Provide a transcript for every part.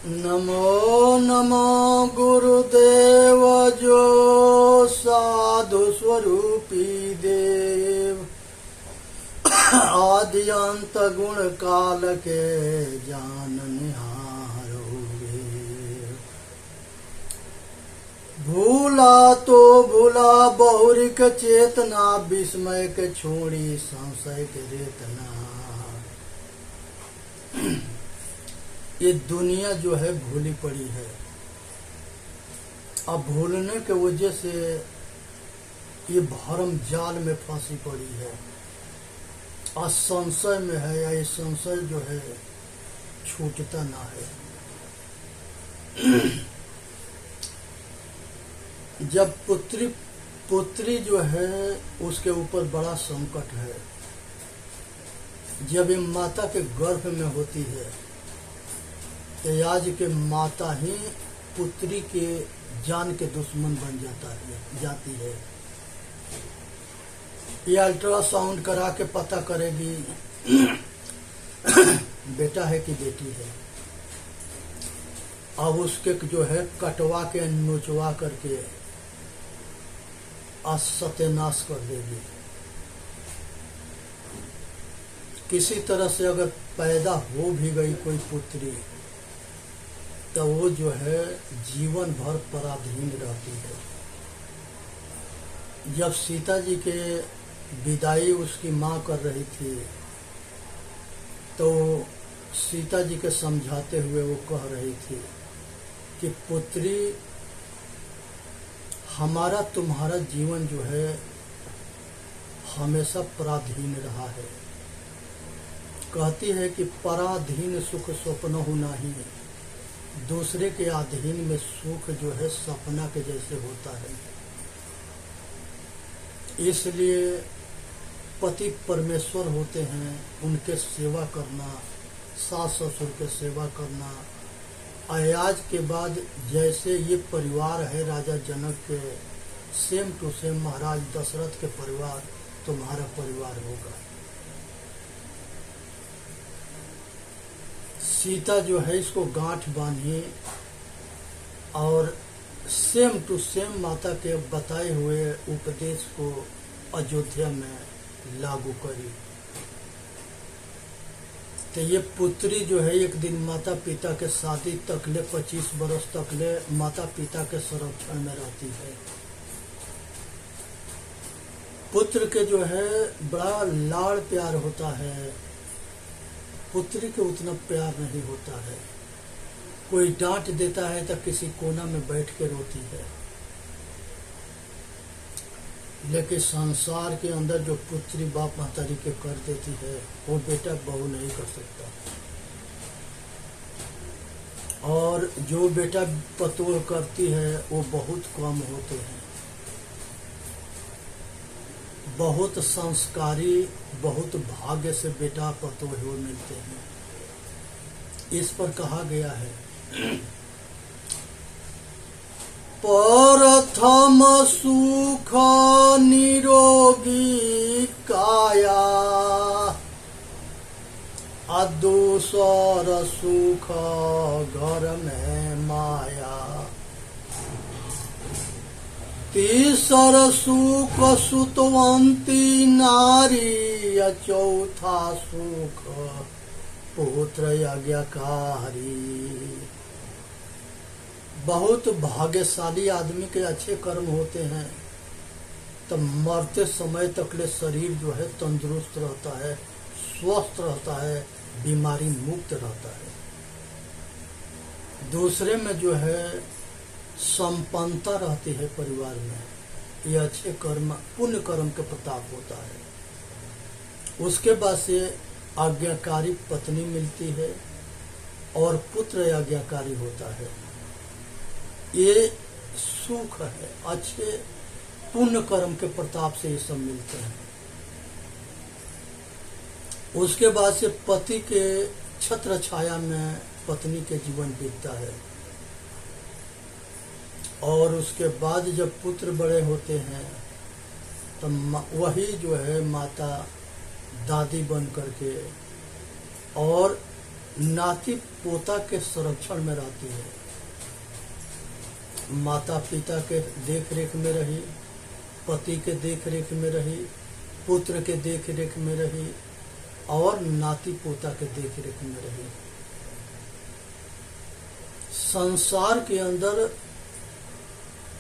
नमो नमो गुरुदेव जो साधु स्वरूपी देव आदि अंत गुण काल के जान निहारोगे। भूला तो भूला बहुरिक चेतना विस्मय के छोड़ी संशय के रेतना। ये दुनिया जो है भूली पड़ी है। अब भूलने के वजह से ये भरम जाल में फंसी पड़ी है और संशय में है, या ये संशय जो है छूटता ना है। जब पुत्री जो है उसके ऊपर बड़ा संकट है। जब ये माता के गर्भ में होती है तो आज के माता ही पुत्री के जान के दुश्मन बन जाती है। ये अल्ट्रासाउंड करा के पता करेगी बेटा है कि बेटी है। अब उसके जो है कटवा के नोचवा करके सत्यानाश कर देगी। किसी तरह से अगर पैदा हो भी गई कोई पुत्री तो वो जो है जीवन भर पराधीन रहती है। जब सीता जी के विदाई उसकी माँ कर रही थी तो सीता जी के समझाते हुए वो कह रही थी कि पुत्री, हमारा तुम्हारा जीवन जो है हमेशा पराधीन रहा है। कहती है कि पराधीन सुख स्वप्न होना ही, दूसरे के अधीन में सुख जो है सपना के जैसे होता है। इसलिए पति परमेश्वर होते हैं, उनके सेवा करना, सास ससुर के सेवा करना। आज के बाद जैसे ये परिवार है राजा जनक के, सेम टू सेम महाराज दशरथ के परिवार तुम्हारा परिवार होगा। सीता जो है इसको गांठ बांधिए और सेम टू सेम माता के बताए हुए उपदेश को अयोध्या में लागू करी। तो ये पुत्री जो है एक दिन माता पिता के शादी तकले 25 बरस तकले माता पिता के संरक्षण में रहती है। पुत्र के जो है बड़ा लाड़ प्यार होता है, पुत्री के उतना प्यार नहीं होता है। कोई डांट देता है तो किसी कोना में बैठ के रोती है। लेकिन संसार के अंदर जो पुत्री बाप महतारी के कर देती है वो बेटा बहू नहीं कर सकता। और जो बेटा पतोह करती है वो बहुत कम होते हैं। बहुत संस्कारी, बहुत भाग्य से बेटा पतोह मिलते हैं। इस पर कहा गया है प्रथम सुख निरोगी काया, दूसर सुख घर में माया, तीसर सुख सुतवंती नारी, चौथा सुख पुत्र यज्ञकारी। बहुत भाग्यशाली आदमी के अच्छे कर्म होते हैं तो मरते समय तक ले शरीर जो है तंदुरुस्त रहता है, स्वस्थ रहता है, बीमारी मुक्त रहता है। दूसरे में जो है संपन्नता रहती है परिवार में। ये अच्छे कर्म पुण्य कर्म के प्रताप होता है। उसके बाद से आज्ञाकारी पत्नी मिलती है और पुत्र आज्ञाकारी होता है। ये सुख है, अच्छे पुण्य कर्म के प्रताप से ये सब मिलते हैं। उसके बाद से पति के छत्र छाया में पत्नी के जीवन बीतता है। और उसके बाद जब पुत्र बड़े होते हैं तो वही जो है माता दादी बन करके और नाती पोता के संरक्षण में रहती है, माता पिता के देख रेख में रही, पति के देख रेख में रही, पुत्र के देख रेख में रही और नाती पोता के देख रेख में रही। संसार के अंदर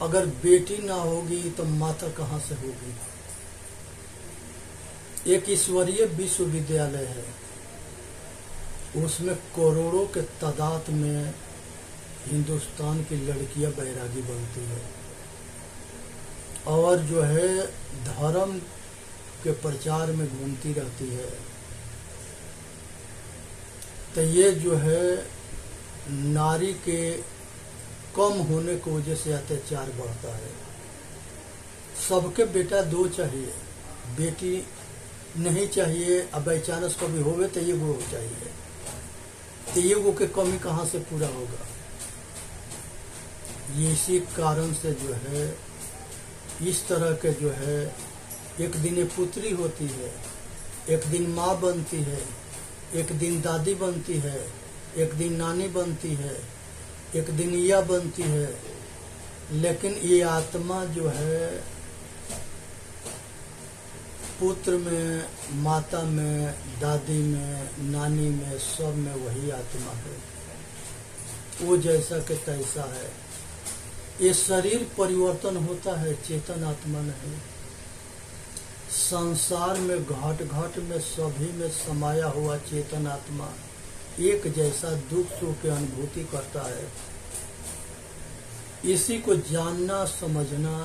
अगर बेटी ना होगी तो माता कहाँ से होगी। एक ईश्वरीय विश्वविद्यालय है, उसमें करोड़ों के तादाद में हिंदुस्तान की लड़कियां बैरागी बनती है और जो है धर्म के प्रचार में घूमती रहती है। तो ये जो है नारी के कम होने की वजह से अत्याचार बढ़ता है। सबके बेटा दो चाहिए, बेटी नहीं चाहिए। अब बाई चांस कभी होवे तो ये वो चाहिए, तो ये वो के कमी कहाँ से पूरा होगा। ये इसी कारण से जो है इस तरह के जो है एक दिन ये पुत्री होती है, एक दिन माँ बनती है, एक दिन दादी बनती है, एक दिन नानी बनती है, एक दिन यह बनती है। लेकिन ये आत्मा जो है पुत्र में, माता में, दादी में, नानी में, सब में वही आत्मा है। वो जैसा के तैसा है। ये शरीर परिवर्तन होता है, चेतन आत्मा नहीं। संसार में घट घट में सभी में समाया हुआ चेतन आत्मा एक जैसा दुख सुख की अनुभूति करता है। इसी को जानना समझना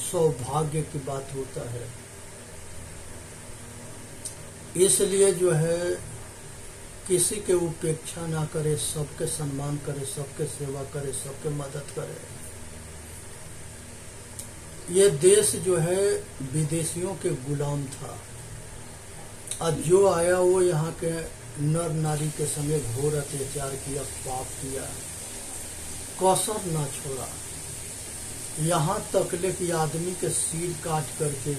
सौभाग्य की बात होता है। इसलिए जो है किसी के उपेक्षा ना करे, सबके सम्मान करे, सबके सेवा करे, सबके मदद करे। ये देश जो है विदेशियों के गुलाम था, और जो आया वो यहाँ के नर नारी के संगे घोर अत्याचार किया, पाप किया, कसर ना छोड़ा। यहाँ तक ले कि आदमी के सिर काट करके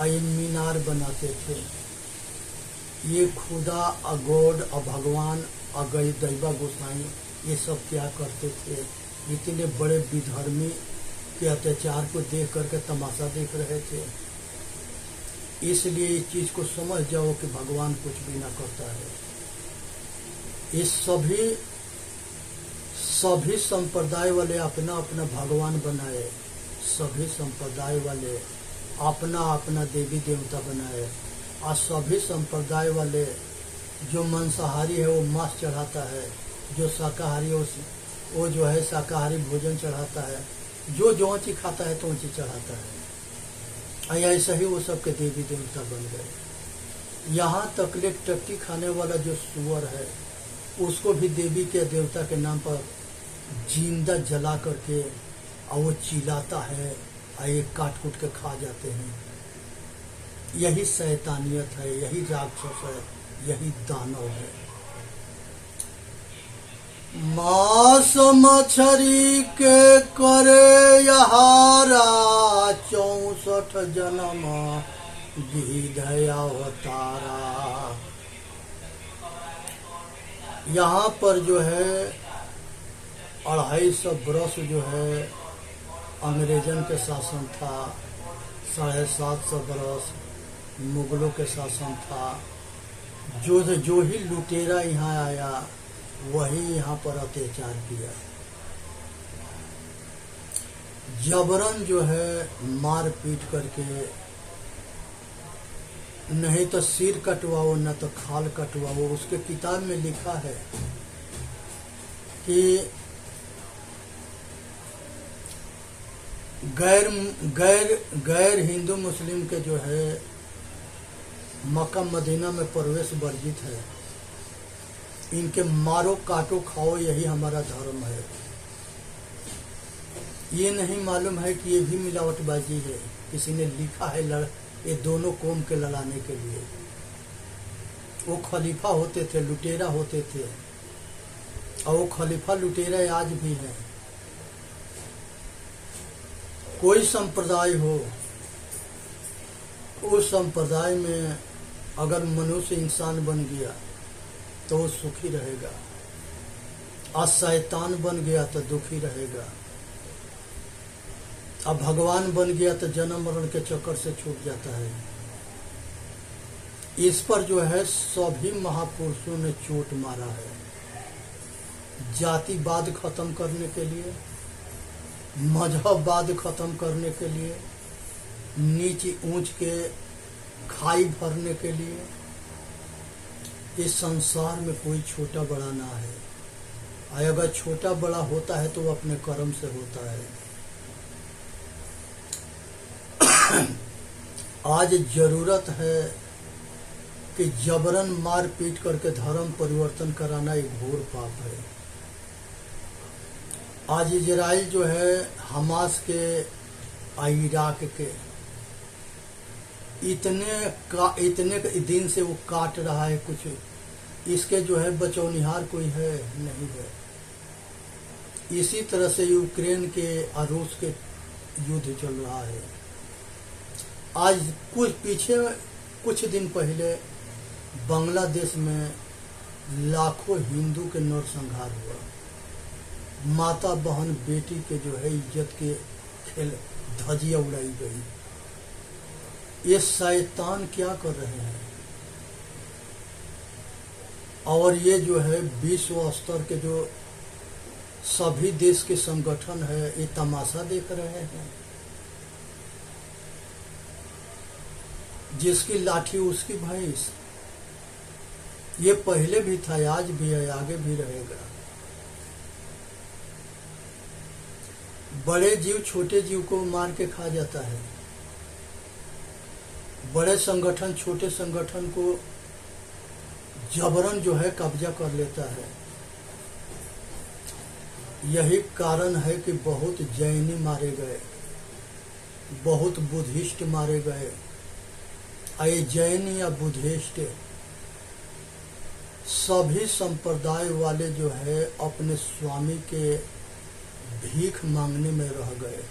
मीनार बनाते थे। ये खुदा, अगोड, भगवान, अगई, दैवा, गोसाई ये सब क्या करते थे। इतने बड़े विधर्मी के अत्याचार को देख करके तमाशा देख रहे थे। इसलिए इस चीज को समझ जाओ कि भगवान कुछ भी ना करता है। इस सभी संप्रदाय वाले अपना अपना भगवान बनाए, सभी संप्रदाय वाले अपना अपना देवी देवता बनाए, और सभी संप्रदाय वाले जो मांसाहारी है वो मांस चढ़ाता है, जो शाकाहारी है वो जो है शाकाहारी भोजन चढ़ाता है, जो चीज खाता है तो चीज चढ़ाता है। ऐसा ही वो सबके देवी देवता बन गए। यहाँ तकलीफ टट्टी खाने वाला जो सुअर है उसको भी देवी के देवता के नाम पर जिंदा जला करके और वो चिल्लाता है और ये काट कूट के खा जाते हैं। यही शैतानियत है, यही राक्षस है, यही दानव है। मांस मछरी के करे यहारा 64 जन्म गिधया अवतारा। यहाँ पर जो है 250 वर्ष जो है अंग्रेजन के शासन था, 750 वर्ष मुगलों के शासन था। जो ही लुटेरा यहाँ आया वही यहाँ पर अत्याचार किया। जबरन जो है मार पीट करके, नहीं तो सिर कटवाओ न तो खाल कटवाओ। उसके किताब में लिखा है कि गैर हिंदू मुस्लिम के जो है मक्का मदीना में प्रवेश वर्जित है। इनके मारो काटो खाओ, यही हमारा धर्म है। ये नहीं मालूम है कि ये भी मिलावटबाजी है। किसी ने लिखा है ये दोनों कौम के लड़ाने के लिए। वो खलीफा होते थे, लुटेरा होते थे, और वो खलीफा लुटेरा आज भी है। कोई संप्रदाय हो, उस संप्रदाय में अगर मनुष्य इंसान बन गया तो वो सुखी रहेगा, और शैतान बन गया तो दुखी रहेगा, अब भगवान बन गया तो जन्म मरण के चक्कर से छूट जाता है। इस पर जो है सभी महापुरुषों ने चोट मारा है। जातिवाद खत्म करने के लिए, मजहबवाद खत्म करने के लिए, नीच ऊंच के खाई भरने के लिए। इस संसार में कोई छोटा बड़ा ना है, और अगर छोटा बड़ा होता है तो वो अपने कर्म से होता है। आज जरूरत है कि जबरन मार पीट करके धर्म परिवर्तन कराना एक घोर पाप है। आज इजराइल जो है हमास के, इराक के इतने दिन से वो काट रहा है, कुछ इसके जो है बचौनिहार कोई है नहीं है। इसी तरह से यूक्रेन के और रूस के युद्ध चल रहा है। आज कुछ दिन पहले बांग्लादेश में लाखों हिंदू के नरसंहार हुआ। माता बहन बेटी के जो है इज्जत के खेल धजिया उड़ाई गई। ये शैतान क्या कर रहे हैं? और ये जो है विश्व स्तर के जो सभी देश के संगठन है, ये तमाशा देख रहे हैं। जिसकी लाठी उसकी भैंस, ये पहले भी था, आज भी है, आगे भी रहेगा। बड़े जीव छोटे जीव को मार के खा जाता है। बड़े संगठन छोटे संगठन को जबरन जो है कब्जा कर लेता है। यही कारण है कि बहुत जैनी मारे गए, बहुत बुद्धिस्ट मारे गए। ये जैन या बुद्धिस्ट सभी संप्रदाय वाले जो है अपने स्वामी के भीख मांगने में रह गए।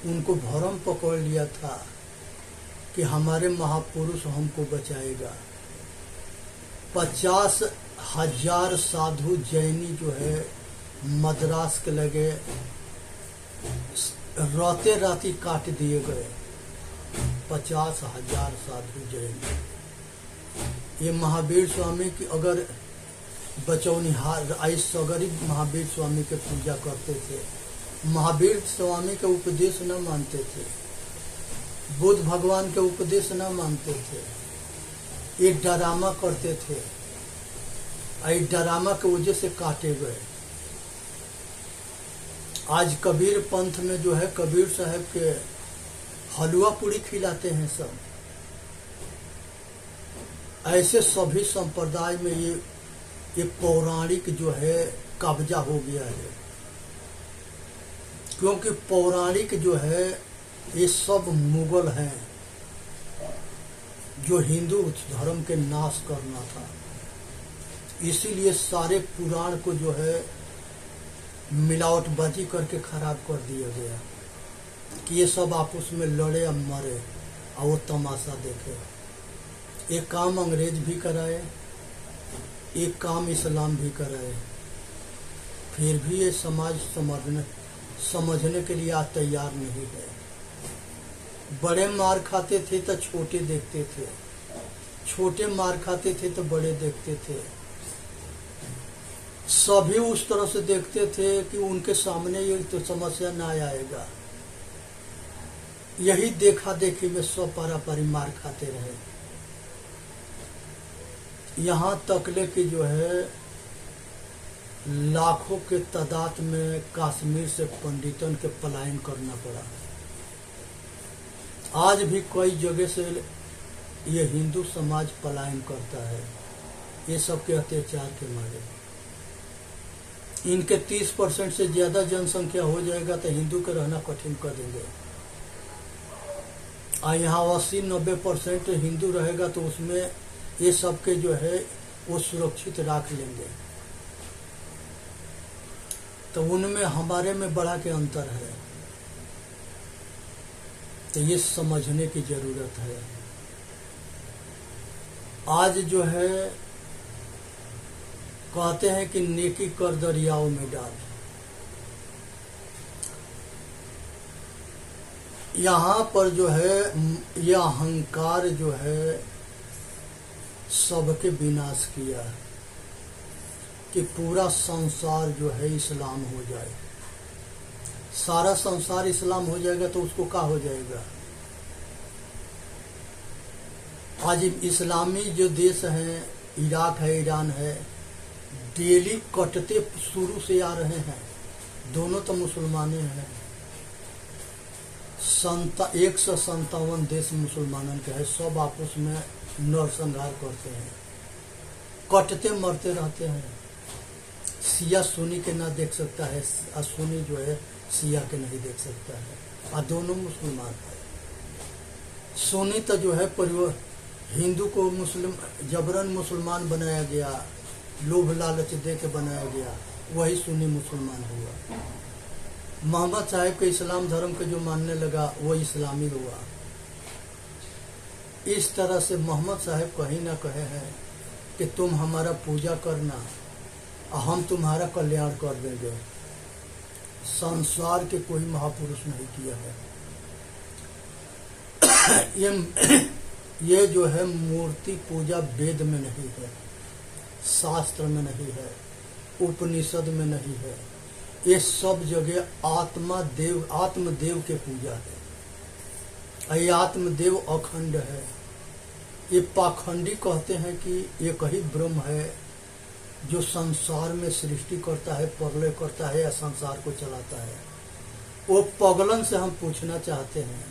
उनको भरम पकड़ लिया था कि हमारे महापुरुष हमको बचाएगा। 50,000 साधु जैनी जो है मद्रास के लगे राते राती काट दिए गए। 50,000 साधु जैनी। ये महावीर स्वामी की अगर बचौनिहार आइस गरीब महावीर स्वामी के पूजा करते थे, महावीर स्वामी के उपदेश न मानते थे, बुद्ध भगवान के उपदेश न मानते थे, ये ड्रामा करते थे। इस ड्रामा के वजह से काटे गए। आज कबीर पंथ में जो है कबीर साहब के हलवा पूड़ी खिलाते हैं सब। ऐसे सभी संप्रदाय में ये पौराणिक जो है कब्जा हो गया है। क्योंकि पौराणिक जो है ये सब मुगल हैं जो हिंदू धर्म के नाश करना था। इसीलिए सारे पुराण को जो है मिलावटबाजी करके खराब कर दिया गया कि ये सब आपस में लड़े या मरे और वो तमाशा देखे। एक काम अंग्रेज भी कराए, एक काम इस्लाम भी कराए, फिर भी ये समाज समझने के लिए आज तैयार नहीं है। बड़े मार खाते थे तो छोटे देखते थे, छोटे मार खाते थे तो बड़े देखते थे। सभी उस तरह से देखते थे कि उनके सामने ये तो समस्या ना आएगा। यही देखा देखी में सब पारापारी मार खाते रहे। यहाँ तक ले कि जो है लाखों के तादाद में कश्मीर से पंडितन के पलायन करना पड़ा। आज भी कई जगह से ये हिंदू समाज पलायन करता है, ये सब के अत्याचार के मारे। इनके 30% से ज्यादा जनसंख्या हो जाएगा तो हिंदू के रहना कठिन कर देंगे। और यहाँ 80-90% हिंदू रहेगा तो उसमें ये सब के जो है वो सुरक्षित रख लेंगे। तो उनमें हमारे में बड़ा के अंतर है। तो ये समझने की जरूरत है। आज जो है कहते हैं कि नेकी कर दरियाओं में डाल। यहाँ पर जो है यह अहंकार जो है सबके विनाश किया है कि पूरा संसार जो है इस्लाम हो जाए। सारा संसार इस्लाम हो जाएगा तो उसको क्या हो जाएगा। आज इस्लामी जो देश हैं, इराक है, ईरान है, डेली कटते शुरू से आ रहे हैं। दोनों तो मुसलमाने हैं। 157 देश मुसलमानों के हैं। सब आपस में नरसंहार करते हैं, कटते मरते रहते हैं। सिया सुन्नी के ना देख सकता है, और सुन्नी जो है सिया के नहीं देख सकता है, और दोनों मुसलमान है। सुन्नी तो जो है परिवार हिंदू को मुस्लिम जबरन मुसलमान बनाया गया, लोभ लालच दे के बनाया गया, वही सुन्नी मुसलमान हुआ। मोहम्मद साहब के इस्लाम धर्म के जो मानने लगा वो इस्लामी हुआ। इस तरह से मोहम्मद साहब कहीं ना कहे हैं कि तुम हमारा पूजा करना और हम तुम्हारा कल्याण कर देंगे। संसार के कोई महापुरुष नहीं किया है। ये जो है मूर्ति पूजा वेद में नहीं है, शास्त्र में नहीं है, उपनिषद में नहीं है। ये सब जगह आत्मदेव के पूजा है। ये आत्मदेव अखंड है। ये पाखंडी कहते हैं कि एक ही ब्रह्म है जो संसार में सृष्टि करता है, प्रलय करता है या संसार को चलाता है। वो पगलन से हम पूछना चाहते हैं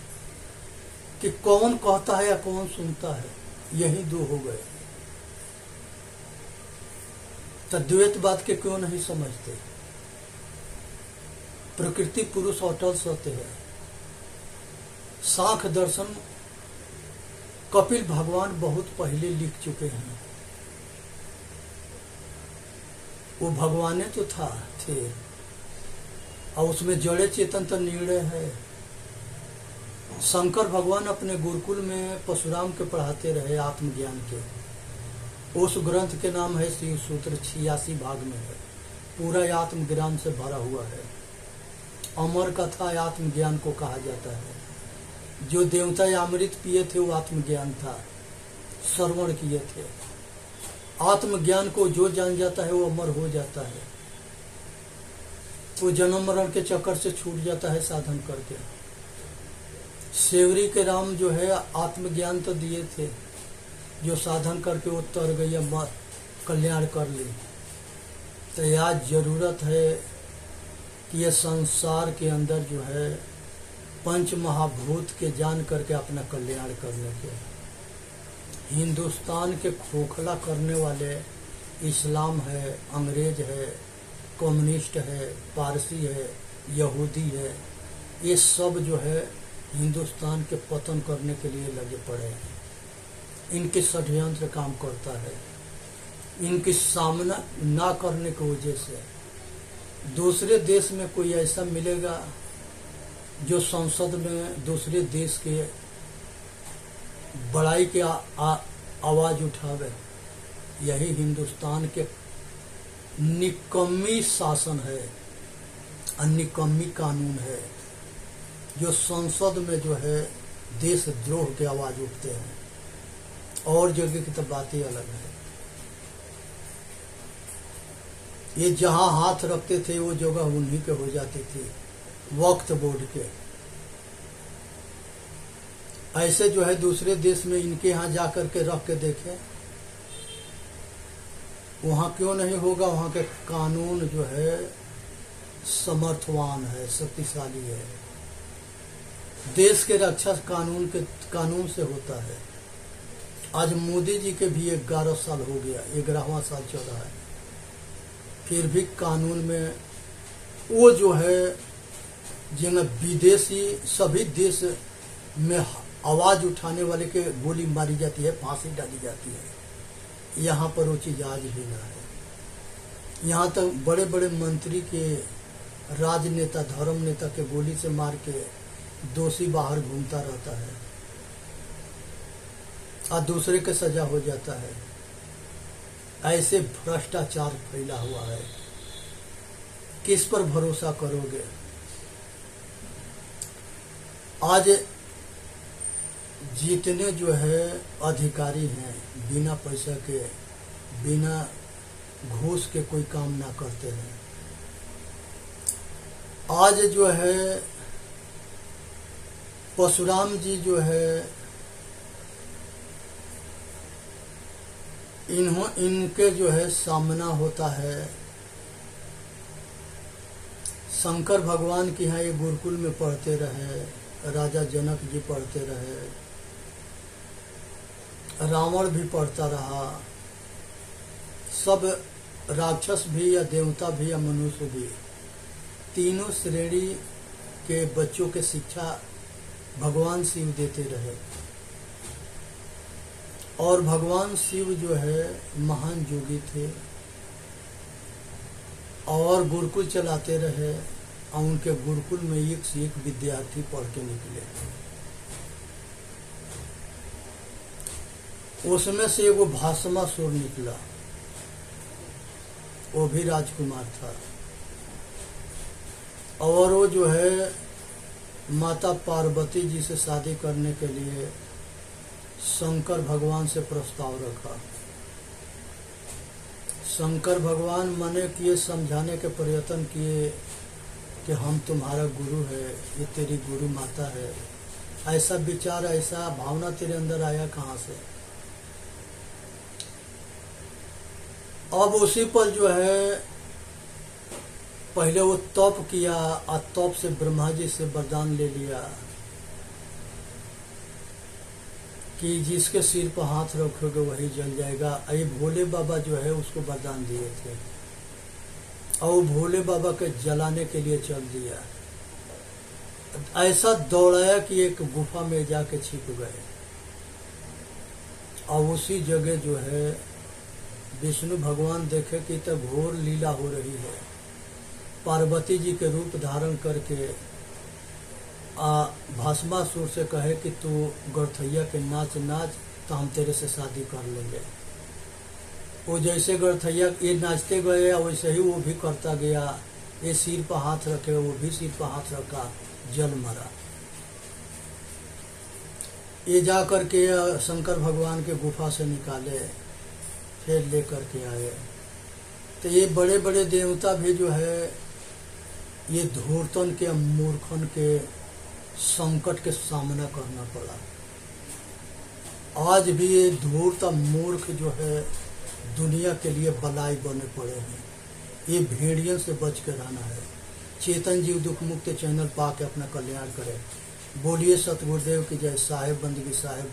कि कौन कहता है या कौन सुनता है। यही दो हो गए। तो द्वैतवाद के क्यों नहीं समझते। प्रकृति पुरुष अटल सत्य है। सांख्य दर्शन कपिल भगवान बहुत पहले लिख चुके हैं। वो भगवाने तो थे और उसमें जड़े चेतन तो निर्णय है। शंकर भगवान अपने गुरुकुल में परशुराम के पढ़ाते रहे आत्मज्ञान के। उस ग्रंथ के नाम है शिव सूत्र, 86 भाग में है। पूरा आत्मज्ञान से भरा हुआ है। अमर कथा आत्मज्ञान को कहा जाता है। जो देवता अमृत पिए थे वो आत्मज्ञान था, श्रवण किए थे। आत्मज्ञान को जो जान जाता है वो अमर हो जाता है। वो जन्म मरण के चक्कर से छूट जाता है साधन करके। सेवरी के राम जो है आत्मज्ञान तो दिए थे, जो साधन करके वो तर गई, कल्याण कर ली। तो आज जरूरत है कि ये संसार के अंदर जो है पंच महाभूत के जान करके अपना कल्याण करने के। हिंदुस्तान के खोखला करने वाले इस्लाम है, अंग्रेज है, कम्युनिस्ट है, पारसी है, यहूदी है। ये सब जो है हिंदुस्तान के पतन करने के लिए लगे पड़े हैं। इनके षड्यंत्र काम करता है। इनकी सामना ना करने की वजह से दूसरे देश में कोई ऐसा मिलेगा जो संसद में दूसरे देश के बड़ाई के आवाज उठावे। यही हिंदुस्तान के निकम्मी शासन है और निकम्मी कानून है, जो संसद में जो है देशद्रोह के आवाज उठते हैं। और जगह की तो बात ही अलग है। ये जहां हाथ रखते थे वो जगह उन्हीं के हो जाती थी, वक्फ बोर्ड के। ऐसे जो है दूसरे देश में इनके यहाँ जाकर के रख के देखें, वहां क्यों नहीं होगा। वहां के कानून जो है समर्थवान है, शक्तिशाली है। देश के रक्षा कानून से होता है। आज मोदी जी के भी 11 साल हो गया, 11वां साल चल रहा है, फिर भी कानून में वो जो है जिन्हें विदेशी सभी देश में आवाज उठाने वाले के गोली मारी जाती है, फांसी डाली जाती है। यहाँ पर वो चीज आज भी ना है। यहाँ तक बड़े बड़े मंत्री के, राजनेता, धर्म नेता के गोली से मार के दोषी बाहर घूमता रहता है और दूसरे के सजा हो जाता है। ऐसे भ्रष्टाचार फैला हुआ है, किस पर भरोसा करोगे। आज जितने जो है अधिकारी हैं बिना पैसा के, बिना घूस के कोई काम ना करते हैं। आज जो है परशुराम जी जो है इनके जो है सामना होता है। शंकर भगवान के यहाँ ये गुरुकुल में पढ़ते रहे, राजा जनक जी पढ़ते रहे, रावण भी पढ़ता रहा, सब राक्षस भी या देवता भी या मनुष्य भी, तीनों श्रेणी के बच्चों के शिक्षा भगवान शिव देते रहे। और भगवान शिव जो है महान योगी थे और गुरुकुल चलाते रहे, और उनके गुरुकुल में एक से एक विद्यार्थी पढ़ के निकले। उसमें से वो भास्मासुर निकला, वो भी राजकुमार था, और वो जो है माता पार्वती जी से शादी करने के लिए शंकर भगवान से प्रस्ताव रखा। शंकर भगवान मने किए, समझाने के प्रयत्न किए कि हम तुम्हारा गुरु है, ये तेरी गुरु माता है। ऐसा विचार, ऐसा भावना तेरे अंदर आया कहाँ से। अब उसी पर जो है पहले वो तप किया और तप से ब्रह्मा जी से वरदान ले लिया कि जिसके सिर पर हाथ रखोगे वही जल जाएगा। ये भोले बाबा जो है उसको वरदान दिए थे, और भोले बाबा के जलाने के लिए चल दिया। ऐसा दौड़ाया कि एक गुफा में जाके छिप गए, और उसी जगह जो है विष्णु भगवान देखे कि तो घोर लीला हो रही है। पार्वती जी के रूप धारण करके भस्मासुर से कहे कि तू गौरथैया के नाच नाच तो हम तेरे से शादी कर लेंगे। वो जैसे गौरथैया ये नाचते गए वैसे ही वो भी करता गया। ये सिर पर हाथ रखे, वो भी सिर पर हाथ रखा, जल मरा। ये जा करके शंकर भगवान के गुफा से निकाले, फिर लेकर के आए। तो ये बड़े बड़े देवता भी जो है ये धूर्तन के, मूर्खन के संकट के सामना करना पड़ा। आज भी ये धूर्त मूर्ख जो है दुनिया के लिए बलाई बने पड़े हैं। ये भेड़ियों से बच के रहना है। चेतन जीव दुख मुक्त चैनल पा के अपना कल्याण करे। बोलिए सतगुरुदेव की जय। साहेब बंदगी साहेब।